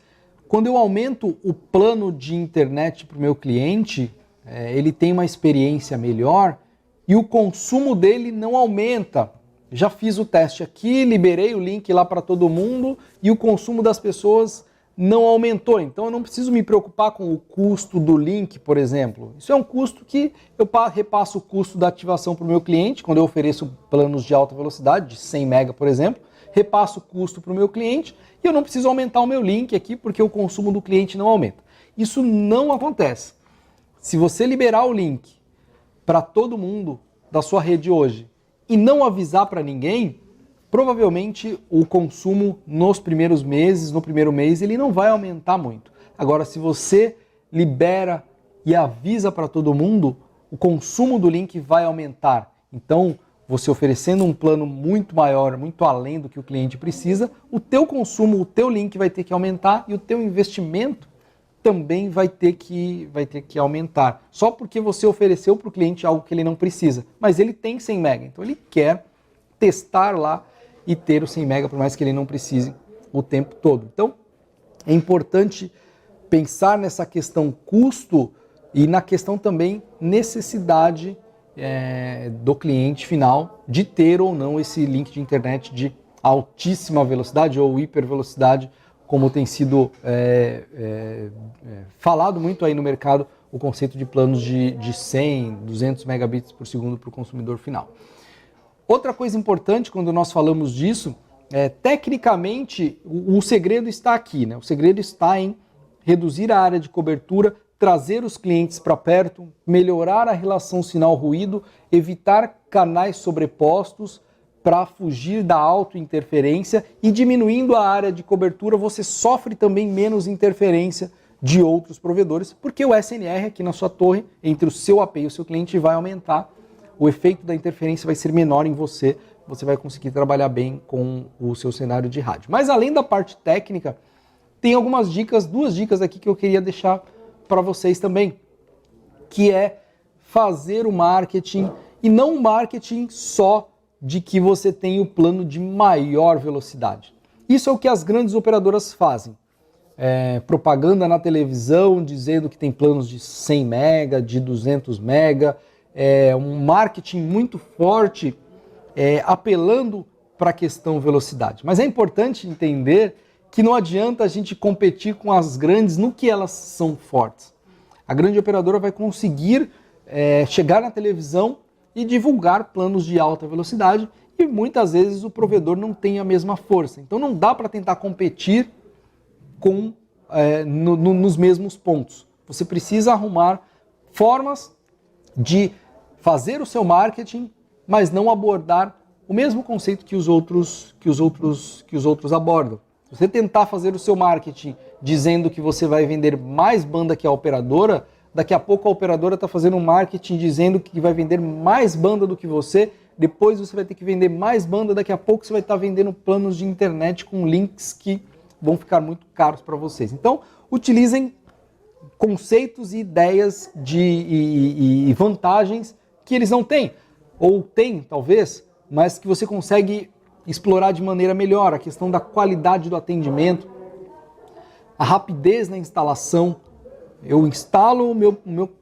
quando eu aumento o plano de internet para o meu cliente, ele tem uma experiência melhor e o consumo dele não aumenta. Já fiz o teste aqui, liberei o link lá para todo mundo e o consumo das pessoas não aumentou. Então eu não preciso me preocupar com o custo do link, por exemplo. Isso é um custo que eu repasso o custo da ativação para o meu cliente, quando eu ofereço planos de alta velocidade, de 100 MB, por exemplo, repasso o custo para o meu cliente e eu não preciso aumentar o meu link aqui porque o consumo do cliente não aumenta. Isso não acontece. Se você liberar o link para todo mundo da sua rede hoje e não avisar para ninguém, provavelmente o consumo nos primeiros meses, no primeiro mês, ele não vai aumentar muito. Agora, se você libera e avisa para todo mundo, o consumo do link vai aumentar. Então, você oferecendo um plano muito maior, muito além do que o cliente precisa, o teu consumo, o teu link vai ter que aumentar e o teu investimento também vai ter que aumentar. Só porque você ofereceu para o cliente algo que ele não precisa. Mas ele tem 100 MB, então ele quer testar lá e ter o 100 MB, por mais que ele não precise o tempo todo. Então, é importante pensar nessa questão custo e na questão também necessidade do cliente final de ter ou não esse link de internet de altíssima velocidade ou hipervelocidade, como tem sido falado muito aí no mercado, o conceito de planos de 100, 200 megabits por segundo para o consumidor final. Outra coisa importante quando nós falamos disso, tecnicamente, o segredo está aqui, né? O segredo está em reduzir a área de cobertura, trazer os clientes para perto, melhorar a relação sinal-ruído, evitar canais sobrepostos para fugir da autointerferência e diminuindo a área de cobertura, você sofre também menos interferência de outros provedores, porque o SNR aqui na sua torre, entre o seu AP e o seu cliente, vai aumentar, o efeito da interferência vai ser menor em você, você vai conseguir trabalhar bem com o seu cenário de rádio. Mas além da parte técnica, tem algumas dicas, 2 dicas aqui que eu queria deixar para vocês também, que é fazer o marketing, e não o marketing só de que você tem o plano de maior velocidade. Isso é o que as grandes operadoras fazem. Propaganda na televisão dizendo que tem planos de 100 mega, de 200 mega, um marketing muito forte apelando para a questão velocidade. Mas é importante entender que não adianta a gente competir com as grandes no que elas são fortes. A grande operadora vai conseguir chegar na televisão e divulgar planos de alta velocidade e muitas vezes o provedor não tem a mesma força. Então não dá para tentar competir nos mesmos pontos. Você precisa arrumar formas de fazer o seu marketing, mas não abordar o mesmo conceito que os outros abordam. Se você tentar fazer o seu marketing dizendo que você vai vender mais banda que a operadora, daqui a pouco a operadora está fazendo um marketing dizendo que vai vender mais banda do que você, depois você vai ter que vender mais banda, daqui a pouco você vai estar vendendo planos de internet com links que vão ficar muito caros para vocês. Então, utilizem conceitos e ideias e vantagens que eles não têm, ou têm talvez, mas que você consegue explorar de maneira melhor. A questão da qualidade do atendimento, a rapidez na instalação. Eu instalo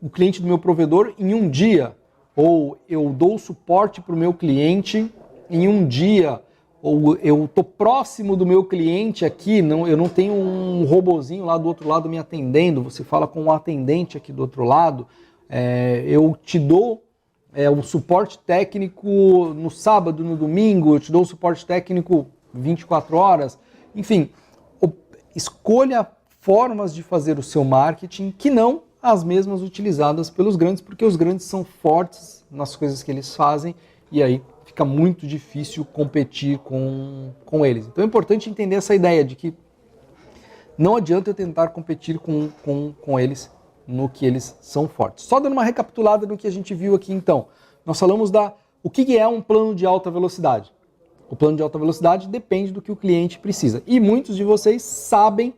o cliente do meu provedor em um dia, ou eu dou suporte para o meu cliente em um dia, ou eu estou próximo do meu cliente aqui, eu não tenho um robozinho lá do outro lado me atendendo, você fala com um atendente aqui do outro lado, eu te dou o suporte técnico no sábado, no domingo, eu te dou o suporte técnico 24 horas, enfim, escolha formas de fazer o seu marketing que não as mesmas utilizadas pelos grandes, porque os grandes são fortes nas coisas que eles fazem e aí fica muito difícil competir com eles. Então é importante entender essa ideia de que não adianta eu tentar competir com eles no que eles são fortes. Só dando uma recapitulada no que a gente viu aqui então. Nós falamos o que é um plano de alta velocidade. O plano de alta velocidade depende do que o cliente precisa. E muitos de vocês sabem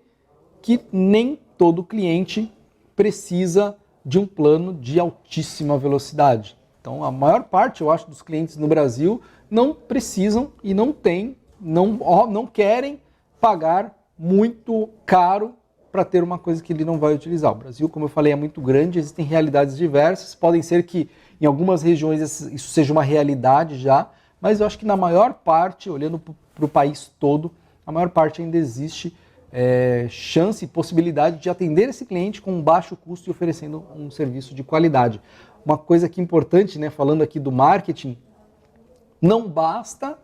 que nem todo cliente precisa de um plano de altíssima velocidade. Então, a maior parte, eu acho, dos clientes no Brasil não precisam e não querem pagar muito caro para ter uma coisa que ele não vai utilizar. O Brasil, como eu falei, é muito grande, existem realidades diversas, podem ser que em algumas regiões isso seja uma realidade já, mas eu acho que na maior parte, olhando para o país todo, a maior parte ainda existe chance e possibilidade de atender esse cliente com um baixo custo e oferecendo um serviço de qualidade. Uma coisa aqui importante, falando aqui do marketing, não basta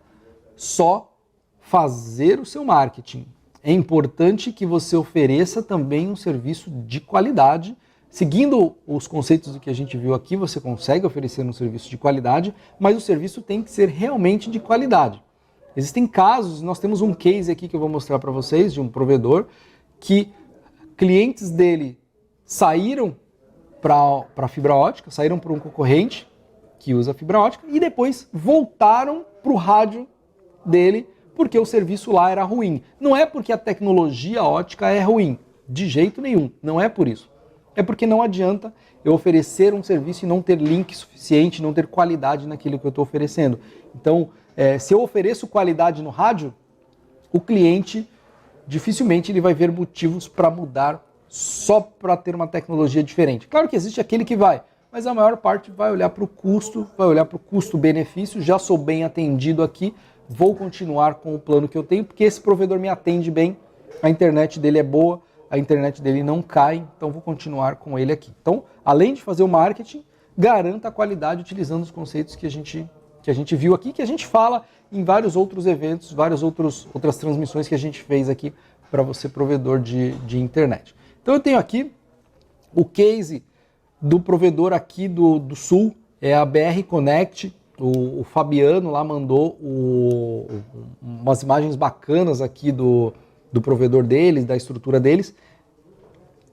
só fazer o seu marketing. É importante que você ofereça também um serviço de qualidade. Seguindo os conceitos do que a gente viu aqui, você consegue oferecer um serviço de qualidade, mas o serviço tem que ser realmente de qualidade. Existem casos, nós temos um case aqui que eu vou mostrar para vocês, de um provedor, que clientes dele saíram para a fibra ótica, saíram para um concorrente que usa fibra ótica e depois voltaram para o rádio dele porque o serviço lá era ruim. Não é porque a tecnologia ótica é ruim, de jeito nenhum, não é por isso. É porque não adianta eu oferecer um serviço e não ter link suficiente, não ter qualidade naquilo que eu estou oferecendo. Então, se eu ofereço qualidade no rádio, o cliente dificilmente ele vai ver motivos para mudar só para ter uma tecnologia diferente. Claro que existe aquele que vai, mas a maior parte vai olhar para o custo, vai olhar para o custo-benefício, já sou bem atendido aqui, vou continuar com o plano que eu tenho, porque esse provedor me atende bem, a internet dele é boa, a internet dele não cai, então vou continuar com ele aqui. Então, além de fazer o marketing, garanta a qualidade utilizando os conceitos que a gente viu aqui, que a gente fala em vários outros eventos, outras transmissões que a gente fez aqui para você, provedor de internet. Então eu tenho aqui o case do provedor aqui do Sul, é a BR Connect. O Fabiano lá mandou umas imagens bacanas aqui do provedor deles, da estrutura deles.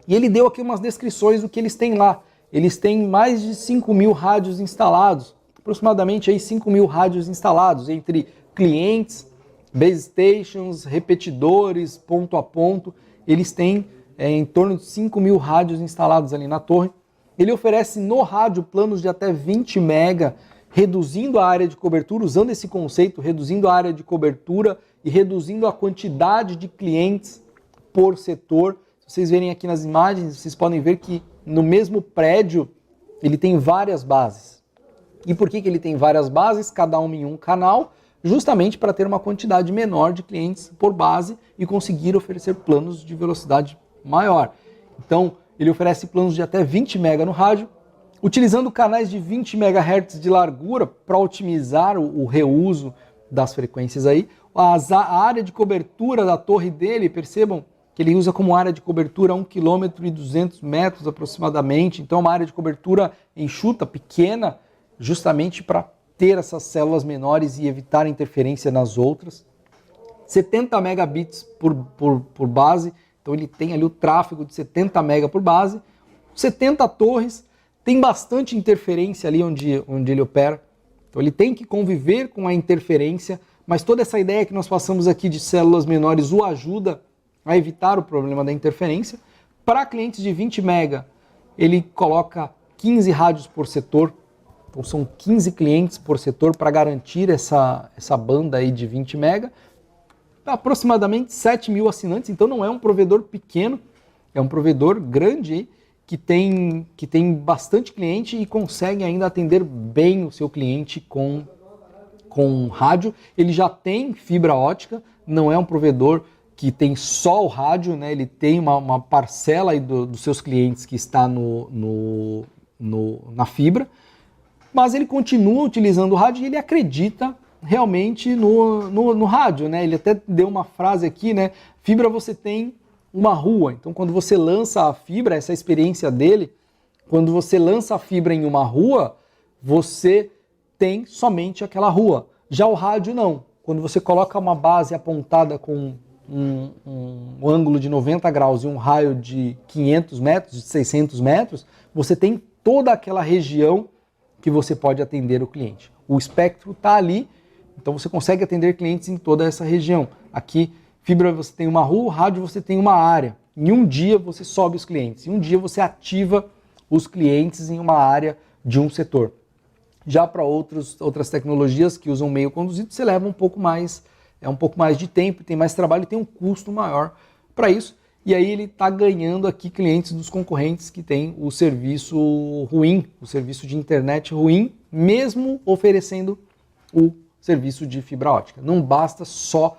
E ele deu aqui umas descrições do que eles têm lá. Eles têm mais de 5.000 rádios instalados, aproximadamente aí 5.000 rádios instalados entre clientes base stations, repetidores, ponto a ponto. Eles têm em torno de 5.000 rádios instalados ali na torre. Ele oferece no rádio planos de até 20 mega, reduzindo a área de cobertura, usando esse conceito, reduzindo a área de cobertura e reduzindo a quantidade de clientes por setor. Se vocês verem aqui nas imagens, vocês podem ver que no mesmo prédio ele tem várias bases. E por que ele tem várias bases, cada uma em um canal? Justamente para ter uma quantidade menor de clientes por base e conseguir oferecer planos de velocidade maior. Então, ele oferece planos de até 20 MB no rádio, utilizando canais de 20 MHz de largura para otimizar o reuso das frequências aí. A área de cobertura da torre dele, percebam que ele usa como área de cobertura 1,2 km aproximadamente. Então, é uma área de cobertura enxuta, pequena, justamente para ter essas células menores e evitar interferência nas outras. 70 megabits por base. Então ele tem ali o tráfego de 70 mega por base, 70 torres, tem bastante interferência ali onde ele opera. Então ele tem que conviver com a interferência, mas toda essa ideia que nós passamos aqui de células menores o ajuda a evitar o problema da interferência. Para clientes de 20 mega, ele coloca 15 rádios por setor, então são 15 clientes por setor para garantir essa banda aí de 20 mega. Aproximadamente 7.000 assinantes, então não é um provedor pequeno, é um provedor grande que tem bastante cliente e consegue ainda atender bem o seu cliente com rádio. Ele já tem fibra ótica, não é um provedor que tem só o rádio, né? Ele tem uma parcela aí dos seus clientes que está na fibra, mas ele continua utilizando o rádio e ele acredita realmente no rádio, né? Ele até deu uma frase aqui, né? Fibra você tem uma rua. Então, quando você lança a fibra, essa experiência dele, quando você lança a fibra em uma rua, você tem somente aquela rua. Já o rádio não. Quando você coloca uma base apontada com um ângulo de 90 graus e um raio de 500 metros, de 600 metros, você tem toda aquela região que você pode atender o cliente. O espectro está ali. Então você consegue atender clientes em toda essa região. Aqui, fibra você tem uma rua, rádio você tem uma área. Em um dia você sobe os clientes, em um dia você ativa os clientes em uma área de um setor. Já para outras tecnologias que usam meio conduzido, você leva um pouco mais de tempo, tem mais trabalho e tem um custo maior para isso. E aí ele está ganhando aqui clientes dos concorrentes que têm o serviço ruim, o serviço de internet ruim, mesmo oferecendo o serviço de fibra ótica. Não basta só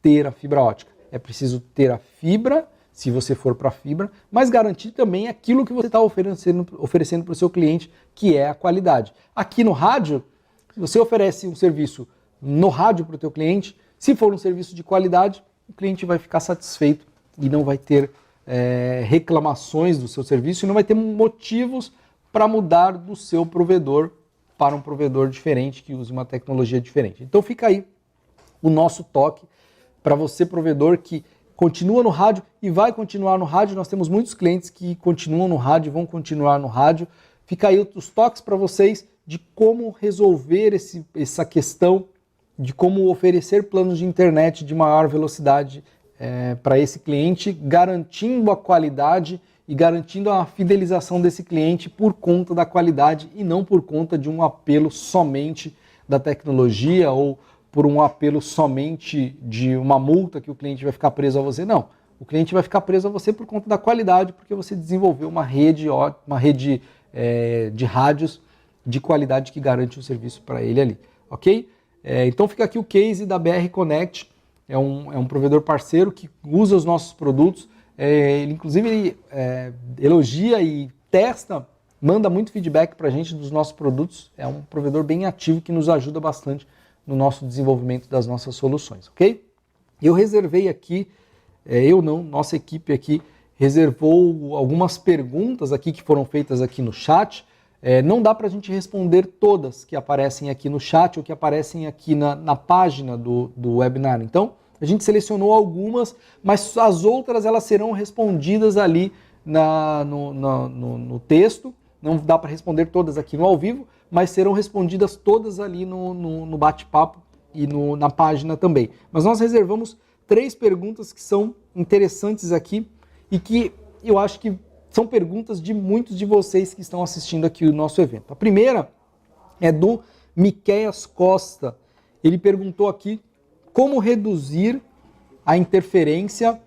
ter a fibra ótica. É preciso ter a fibra, se você for para a fibra, mas garantir também aquilo que você está oferecendo para o seu cliente, que é a qualidade. Aqui no rádio, se você oferece um serviço no rádio para o teu cliente, se for um serviço de qualidade, o cliente vai ficar satisfeito e não vai ter reclamações do seu serviço e não vai ter motivos para mudar do seu provedor para um provedor diferente, que use uma tecnologia diferente. Então fica aí o nosso toque para você, provedor, que continua no rádio e vai continuar no rádio. Nós temos muitos clientes que continuam no rádio e vão continuar no rádio. Fica aí os toques para vocês de como resolver essa questão, de como oferecer planos de internet de maior velocidade para esse cliente, garantindo a qualidade e garantindo a fidelização desse cliente por conta da qualidade e não por conta de um apelo somente da tecnologia ou por um apelo somente de uma multa que o cliente vai ficar preso a você. Não, o cliente vai ficar preso a você por conta da qualidade, porque você desenvolveu uma rede de rádios de qualidade que garante o serviço para ele ali, ok? Então fica aqui o case da BR Connect, é um provedor parceiro que usa os nossos produtos. Ele inclusive elogia e testa, manda muito feedback para a gente dos nossos produtos. É um provedor bem ativo que nos ajuda bastante no nosso desenvolvimento das nossas soluções, ok? Eu reservei aqui, nossa equipe aqui reservou algumas perguntas aqui que foram feitas aqui no chat. Não dá para a gente responder todas que aparecem aqui no chat ou que aparecem aqui na página do webinar. Então, a gente selecionou algumas, mas as outras elas serão respondidas ali no texto. Não dá para responder todas aqui no ao vivo, mas serão respondidas todas ali no bate-papo e na página também. Mas nós reservamos 3 perguntas que são interessantes aqui e que eu acho que são perguntas de muitos de vocês que estão assistindo aqui o nosso evento. A primeira é do Miqueias Costa. Ele perguntou aqui como reduzir a interferência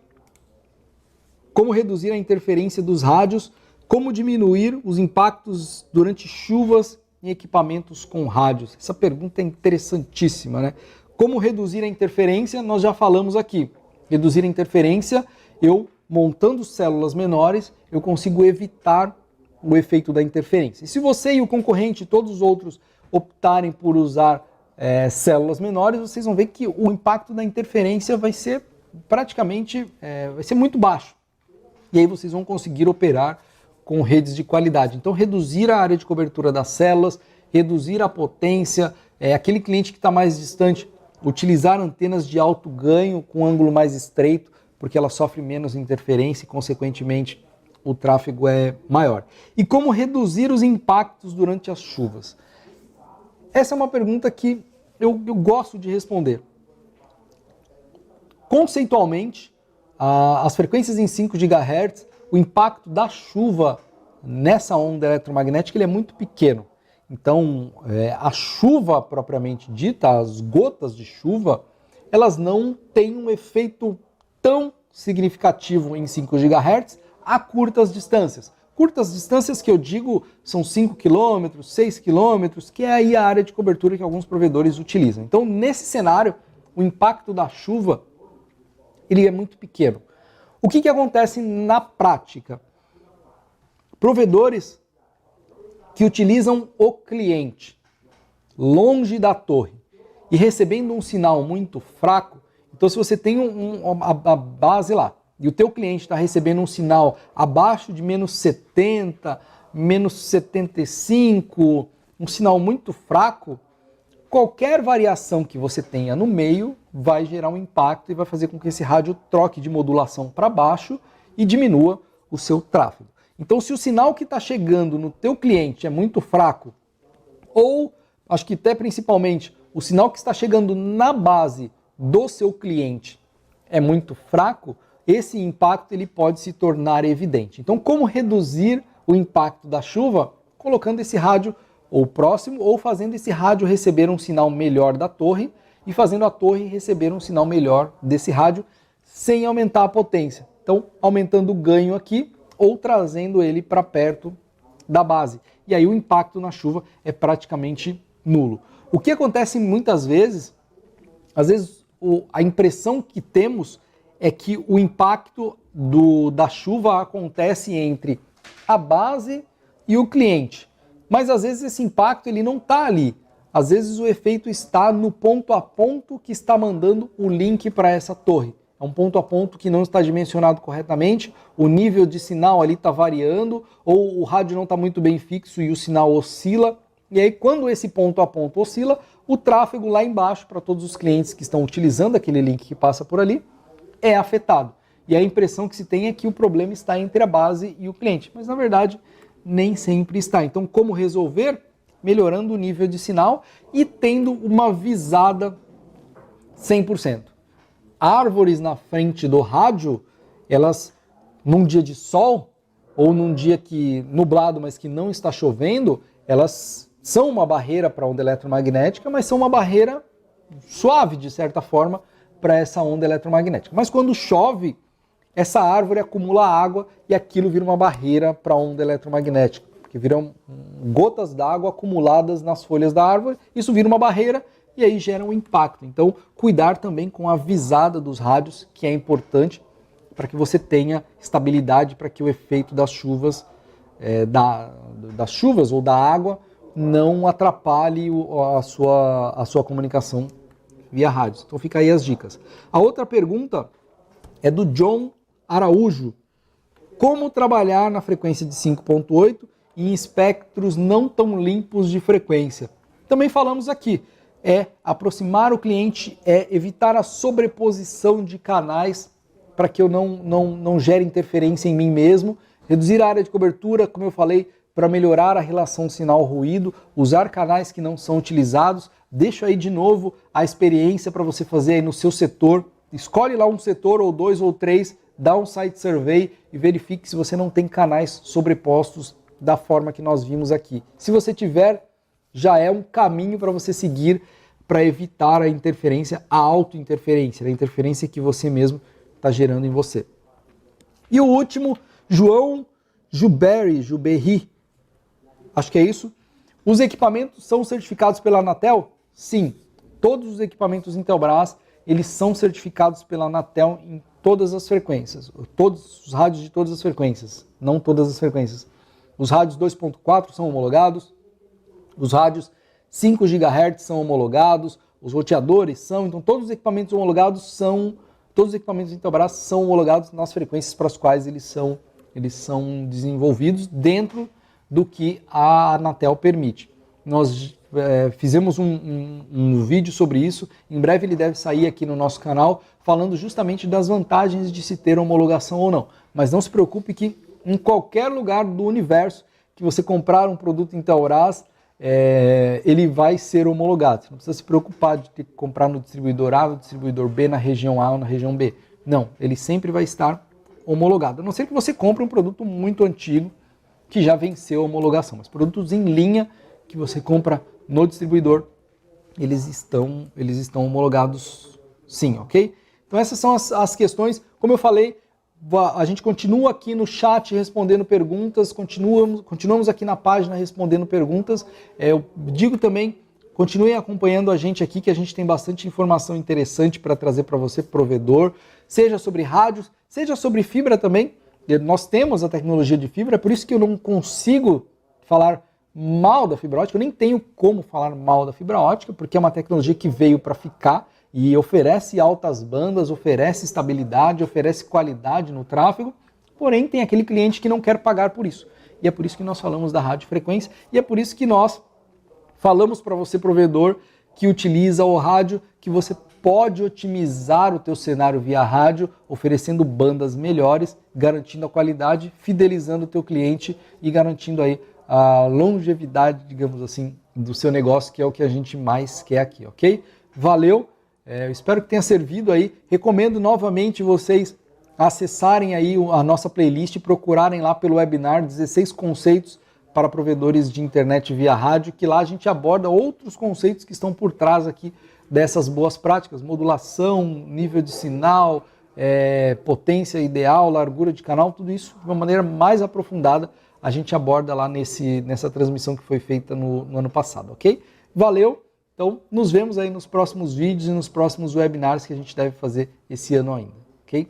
dos rádios, como diminuir os impactos durante chuvas em equipamentos com rádios. Essa pergunta é interessantíssima, né? Como reduzir a interferência, nós já falamos aqui. Reduzir a interferência, eu montando células menores, eu consigo evitar o efeito da interferência. E se você e o concorrente e todos os outros optarem por usar células menores, vocês vão ver que o impacto da interferência vai ser praticamente vai ser muito baixo. E aí vocês vão conseguir operar com redes de qualidade. Então, reduzir a área de cobertura das células, reduzir a potência, aquele cliente que está mais distante, utilizar antenas de alto ganho com ângulo mais estreito, porque ela sofre menos interferência e, consequentemente, o tráfego é maior. E como reduzir os impactos durante as chuvas? Essa é uma pergunta que eu gosto de responder. Conceitualmente, as frequências em 5 GHz, o impacto da chuva nessa onda eletromagnética ele é muito pequeno. Então, a chuva propriamente dita, as gotas de chuva, elas não têm um efeito tão significativo em 5 GHz a curtas distâncias. Curtas distâncias que eu digo são 5 km, 6 km, que é aí a área de cobertura que alguns provedores utilizam. Então, nesse cenário, o impacto da chuva ele é muito pequeno. O que acontece na prática? Provedores que utilizam o cliente longe da torre e recebendo um sinal muito fraco, então se você tem a base lá e o teu cliente está recebendo um sinal abaixo de menos 70, menos 75, um sinal muito fraco, qualquer variação que você tenha no meio vai gerar um impacto e vai fazer com que esse rádio troque de modulação para baixo e diminua o seu tráfego. Então, se o sinal que está chegando no teu cliente é muito fraco, ou, acho que até principalmente, o sinal que está chegando na base do seu cliente é muito fraco, esse impacto ele pode se tornar evidente. Então, como reduzir o impacto da chuva? Colocando esse rádio ou próximo, ou fazendo esse rádio receber um sinal melhor da torre e fazendo a torre receber um sinal melhor desse rádio sem aumentar a potência. Então, aumentando o ganho aqui ou trazendo ele para perto da base. E aí o impacto na chuva é praticamente nulo. O que acontece muitas vezes, às vezes a impressão que temos é que o impacto da chuva acontece entre a base e o cliente. Mas às vezes esse impacto ele não está ali. Às vezes o efeito está no ponto a ponto que está mandando o link para essa torre. É um ponto a ponto que não está dimensionado corretamente, o nível de sinal ali está variando, ou o rádio não está muito bem fixo e o sinal oscila. E aí quando esse ponto a ponto oscila, o tráfego lá embaixo para todos os clientes que estão utilizando aquele link que passa por ali é afetado. E a impressão que se tem é que o problema está entre a base e o cliente, mas na verdade nem sempre está. Então, como resolver? Melhorando o nível de sinal e tendo uma visada 100%. Árvores na frente do rádio, elas, num dia de sol, ou num dia nublado, mas que não está chovendo, elas são uma barreira para a onda eletromagnética, mas são uma barreira suave, de certa forma, para essa onda eletromagnética. Mas quando chove, essa árvore acumula água e aquilo vira uma barreira para a onda eletromagnética, porque viram gotas d'água acumuladas nas folhas da árvore, isso vira uma barreira e aí gera um impacto. Então, cuidar também com a visada dos rádios, que é importante para que você tenha estabilidade, para que o efeito das chuvas, das chuvas ou da água não atrapalhe a sua comunicação via rádios. Então fica aí as dicas. A outra pergunta é do John Araújo. Como trabalhar na frequência de 5.8 em espectros não tão limpos de frequência? Também falamos aqui, aproximar o cliente, evitar a sobreposição de canais para que eu não gere interferência em mim mesmo, reduzir a área de cobertura, como eu falei, para melhorar a relação sinal-ruído, usar canais que não são utilizados, Deixo aí de novo a experiência para você fazer aí no seu setor. Escolhe lá um setor ou 2 ou 3, dá um site survey e verifique se você não tem canais sobrepostos da forma que nós vimos aqui. Se você tiver, já é um caminho para você seguir para evitar a interferência, a auto-interferência, a interferência que você mesmo está gerando em você. E o último, João Juberry, acho que é isso. Os equipamentos são certificados pela Anatel? Sim, todos os equipamentos Intelbras, eles são certificados pela Anatel em todas as frequências, todos os rádios de todas as frequências, não todas as frequências. Os rádios 2.4 são homologados, os rádios 5 GHz são homologados, os roteadores são, então todos os equipamentos homologados são, todos os equipamentos Intelbras são homologados nas frequências para as quais eles são desenvolvidos dentro do que a Anatel permite. Nós fizemos um vídeo sobre isso, em breve ele deve sair aqui no nosso canal, falando justamente das vantagens de se ter homologação ou não. Mas não se preocupe que em qualquer lugar do universo que você comprar um produto Intelbras, ele vai ser homologado. Você não precisa se preocupar de ter que comprar no distribuidor A, no distribuidor B, na região A ou na região B. Não, ele sempre vai estar homologado. A não ser que você compre um produto muito antigo, que já venceu a homologação. Mas produtos em linha que você compra no distribuidor, eles estão homologados sim, ok? Então essas são as questões. Como eu falei, a gente continua aqui no chat respondendo perguntas, continuamos aqui na página respondendo perguntas. Eu digo também, continuem acompanhando a gente aqui, que a gente tem bastante informação interessante para trazer para você, provedor, seja sobre rádios, seja sobre fibra também. Nós temos a tecnologia de fibra, é por isso que eu não consigo falar mal da fibra ótica, eu nem tenho como falar mal da fibra ótica, porque é uma tecnologia que veio para ficar e oferece altas bandas, oferece estabilidade, oferece qualidade no tráfego, porém tem aquele cliente que não quer pagar por isso. E é por isso que nós falamos da radiofrequência e é por isso que nós falamos para você, provedor, que utiliza o rádio, que você pode otimizar o teu cenário via rádio, oferecendo bandas melhores, garantindo a qualidade, fidelizando o teu cliente e garantindo aí a longevidade, digamos assim, do seu negócio, que é o que a gente mais quer aqui, ok? Valeu, eu espero que tenha servido aí. Recomendo novamente vocês acessarem aí a nossa playlist e procurarem lá pelo webinar 16 conceitos para provedores de internet via rádio, que lá a gente aborda outros conceitos que estão por trás aqui dessas boas práticas, modulação, nível de sinal, potência ideal, largura de canal, tudo isso de uma maneira mais aprofundada a gente aborda lá nessa transmissão que foi feita no ano passado, ok? Valeu! Então, nos vemos aí nos próximos vídeos e nos próximos webinars que a gente deve fazer esse ano ainda, ok?